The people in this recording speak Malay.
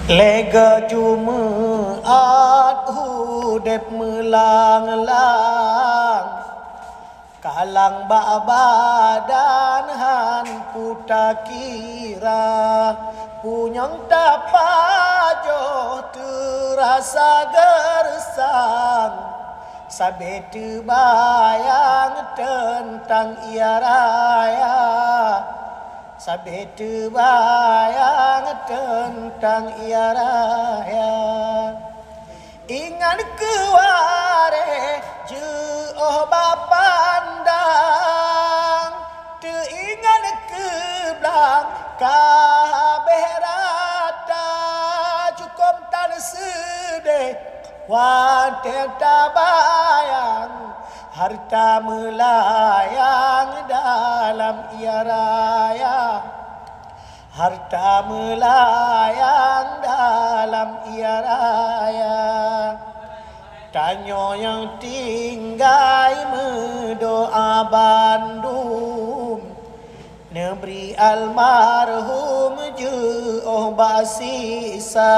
Lega Jumaat hudep melang-lang, kalang badan han puta kira, punyong tapajo terasa gersang, sabe terbayang tentang ia raya, sabe terbayang tentang ia raya. Ingat keware je oh bapandang, teringat ke belang kabeh rata, cukup tan sedih wan tiada bayang, harta melayang dalam ia raya, harta melayang dalam ia raya. Tanyo yang tinggal mendoa Bandung, negeri almarhum je oh basisa.